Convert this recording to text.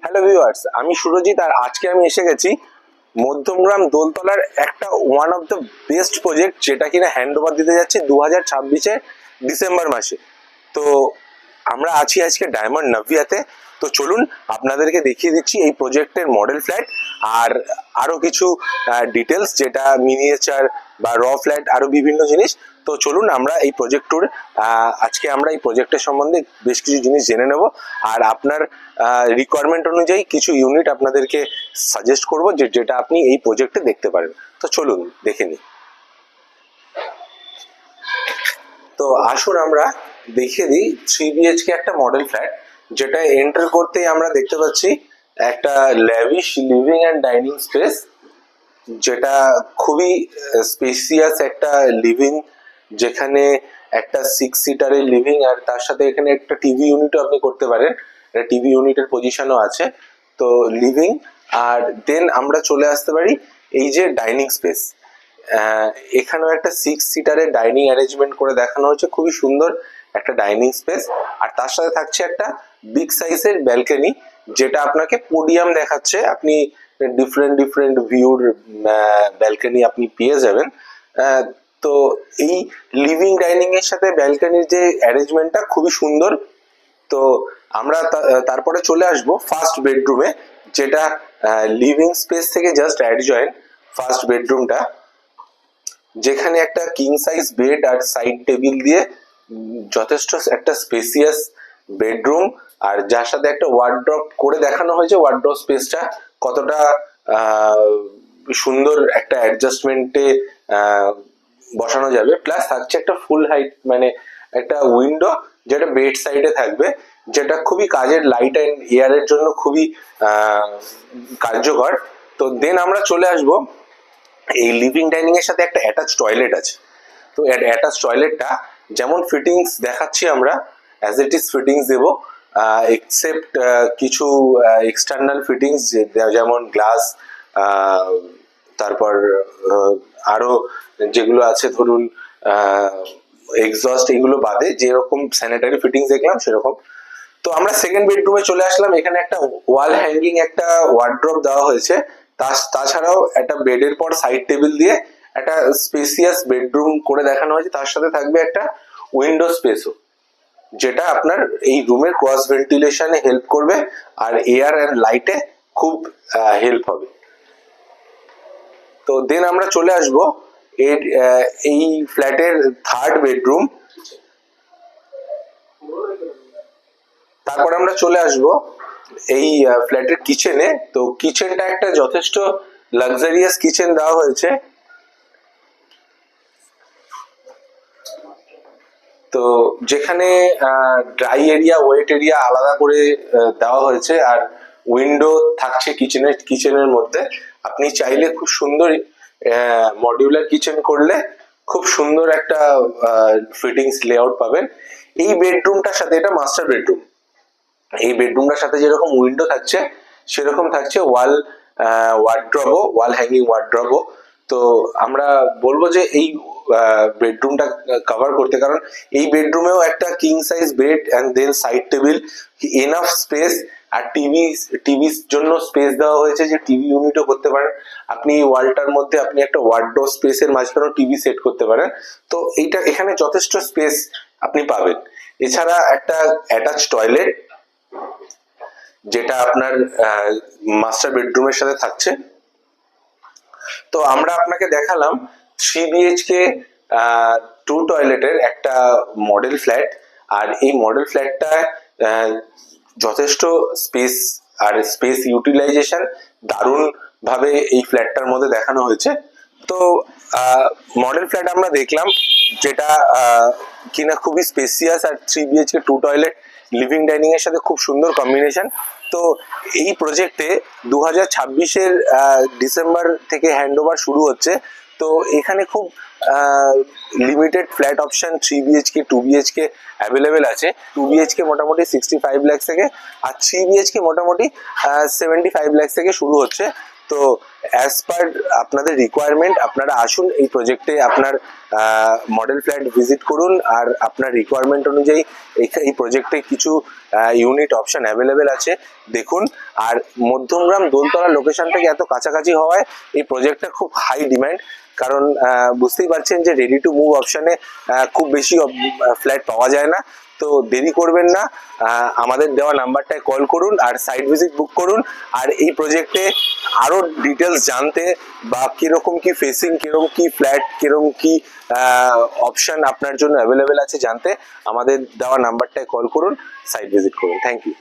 Hello viewers, আমি সুরজিৎ আর আজকে আমি এসে গেছি মধ্যমগ্রাম দোলতলার একটা one of the best project, যেটা কিনা হ্যান্ড ওভার দিতে যাচ্ছি 2026-এ ডিসেম্বর মাসে। তো আমরা আছি আজকে ডায়মন্ড নাভিয়াতে। তো চলুন আপনাদেরকে দেখিয়ে দিচ্ছি এই প্রজেক্টের মডেল ফ্ল্যাট আর আরো কিছু ডিটেলস, যেটা মিনিয়েচার বা র ফ্ল্যাট, আরো বিভিন্ন জিনিস। তো চলুন আমরা এই প্রজেক্টর আজকে আমরা এই প্রজেক্টের সম্বন্ধে বেশ কিছু জিনিস জেনে নেব, আর আপনার রিকোয়ারমেন্ট অনুযায়ী কিছু ইউনিট আপনাদেরকে সাজেস্ট করব যেটা আপনি এই প্রজেক্টে দেখতে পারেন। তো চলুন দেখে নিই। তো আসুন আমরা দেখিয়ে দিই 3 BHK একটা মডেল ফ্ল্যাট, যেটা এন্টার করতেই আমরা দেখতে পাচ্ছি একটা lavish living and dining space, যেটা খুবই স্পেসিয়াস একটা লিভিং, যেখানে একটা 6 সিটারের লিভিং আর তার সাথে এখানে একটা টিভি ইউনিটও আপনি করতে পারেন। টিভি ইউনিটের পজিশনও আছে। তো লিভিং, আর দেন আমরা চলে আসতে পারি এই যে ডাইনিং স্পেস। এখানেও একটা 6 সিটারের ডাইনিং অ্যারেঞ্জমেন্ট করে দেখানো হয়েছে, খুবই সুন্দর একটা ডাইনিং স্পেস। আর তার সাথে থাকছে একটা বিগ সাইজের ব্যালকনি, যেটা আপনাকে পোডিয়াম দেখাচ্ছে। আপনি ডিফারেন্ট ডিফারেন্ট ভিউর ব্যালকনি আপনি পেয়ে যাবেন। তো এই লিভিং ডাইনিং এর সাথে ব্যালকনির যে অ্যারেঞ্জমেন্টটা খুবই সুন্দর। তো আমরা তারপরে চলে আসব ফার্স্ট বেডরুমে, যেটা লিভিং স্পেস থেকে জাস্ট অ্যাডজয়েন্ট ফার্স্ট বেডরুমটা, যেখানে একটা কিং সাইজ বেড আর সাইড টেবিল দিয়ে যথেষ্ট একটা স্পেসিয়াস বেডরুম, আর যার সাথে একটা ওয়ার্ড্রপ করে দেখানো হয়েছে। ওয়ার্ড্রপ স্পেসটা কতটা সুন্দর একটা অ্যাডজাস্টমেন্টে বসানো যাবে। প্লাস থাকছে একটা ফুল হাইট, মানে একটা উইন্ডো, যেটা বেড সাইডে থাকবে, যেটা খুবই কাজের, লাইট অ্যান্ড এয়ারের জন্য খুবই কার্যকর। তো দেন আমরা চলে আসবো এই লিভিং ডাইনিং এর সাথে একটা অ্যাটাচ টয়লেট আছে। তো অ্যাটাচ টয়লেটটা যেমন ফিটিংস দেখাচ্ছি আমরা অ্যাজ ইট ইজ ফিটিংস দেবো, এক্সেপ্ট কিছু এক্সটার্নাল ফিটিংস, যেমন গ্লাস, তারপর আরো যেগুলো আছে ধরুন এক্সস্ট, এগুলো বাদে যেরকম স্যানিটারি ফিটিংস দেখলাম সেরকম। তো আমরা সেকেন্ড বেডরুমে চলে আসলাম। এখানে একটা ওয়াল হ্যাঙ্গিং একটা ওয়ার্ড্রপ দেওয়া হয়েছে। তাছাড়াও একটা বেডের পর সাইড টেবিল দিয়ে একটা স্পেসিয়াস বেডরুম করে দেখানো হয়েছে। তার সাথে থাকবে একটা উইন্ডো স্পেসও, যেটা আপনার এই রুমের ক্রস ভেন্টিলেশনে হেল্প করবে আর এয়ার অ্যান্ড লাইটে খুব হেল্প হবে। তো দেন আমরা চলে আসব এই ফ্ল্যাটের থার্ড বেডরুম। তারপর আমরা চলে আসব এই ফ্ল্যাটের কিচেনে। তো কিচেনটা একটা যথেষ্ট লাক্সারিয়াস কিচেন দেওয়া হয়েছে। তো যেখানে ড্রাই এরিয়া, ওয়েট এরিয়া আলাদা করে দেওয়া হয়েছে, আর উইন্ডো থাকছে কিচেনের মধ্যে। আপনি চাইলে খুব সুন্দর মডিউলার কিচেন করলে খুব সুন্দর একটা ফিটিংস লেআউট পাবেন। এই বেডরুমটার সাথে, এটা মাস্টার বেডরুম, এই বেডরুমটার সাথে যেরকম উইন্ডো থাকছে সেরকম থাকছে ওয়াল হ্যাঙ্গিং ওয়ার্ড্রবও। তো আমরা বলবো যে এই বেডরুমটা কভার করতে, কারণ এই বেডরুমেও একটা king size bed and then side table, enough space, আর টিভির জন্য স্পেস দেওয়া হয়েছে, যে টিভি ইউনিটও করতে পারেন আপনি। এই ওয়ালটার মধ্যে আপনি একটা ওয়ার্ড্রোব স্পেসের মাঝখানেও টিভি সেট করতে পারেন। তো এখানে যথেষ্ট স্পেস আপনি পাবেন। এছাড়া একটা অ্যাটাচ টয়লেট, যেটা আপনার মাস্টার বেডরুমের সাথে থাকছে। তো আমরা আপনাকে দেখালাম 3 BHK 2 টয়লেটের একটা মডেল ফ্ল্যাট, আর এই মডেল ফ্ল্যাটটা যথেষ্ট স্পেস আর স্পেস ইউটিলাইজেশন দারুণ ভাবে এই ফ্ল্যাটটার মধ্যে দেখানো হয়েছে। তো মডেল ফ্ল্যাট আমরা দেখলাম, যেটা কিনা খুবই স্পেসিয়াস, আর 3 BHK 2 টয়লেট লিভিং ডাইনিং এর সাথে খুব সুন্দর কম্বিনেশন। তো এই প্রজেক্টে 2026-এর ডিসেম্বর থেকে হ্যান্ড ওভার শুরু হচ্ছে। তো এখানে খুব limited flat option 3 BHK 2 BHK available আছে। 2 BHK মোটামুটি 65 লাখ থেকে, আর 3 BHK মোটামুটি 75 লাখ থেকে শুরু হচ্ছে। তো অ্যাজ পার আপনাদের রিকোয়ারমেন্ট আপনারা আসুন এই প্রজেক্টে, আপনার মডেল ফ্ল্যাট ভিজিট করুন, আর আপনার রিকোয়ারমেন্ট অনুযায়ী এই প্রজেক্টে কিছু ইউনিট অপশন অ্যাভেলেবেল আছে দেখুন। আর মধ্যমগ্রাম দোলতলা লোকেশন থেকে এত কাছাকাছি হওয়ায় এই প্রজেক্টটা খুব হাই ডিম্যান্ড, কারণ বুঝতেই পারছেন যে রেডি টু মুভ অপশনে খুব বেশি ফ্ল্যাট পাওয়া যায় না। তো দেরি করবেন না, আমাদের দেওয়া নাম্বারটায় কল করুন আর সাইট ভিজিট বুক করুন। আর এই প্রজেক্টে আরো ডিটেলস জানতে বা কিরকম কি ফেসিং, কিরকম কি ফ্ল্যাট, কিরকম কি অপশন আপনার জন্য অ্যাভেলেবেল আছে জানতে আমাদের দেওয়া নাম্বারটায় কল করুন, সাইট ভিজিট করুন। Thank you.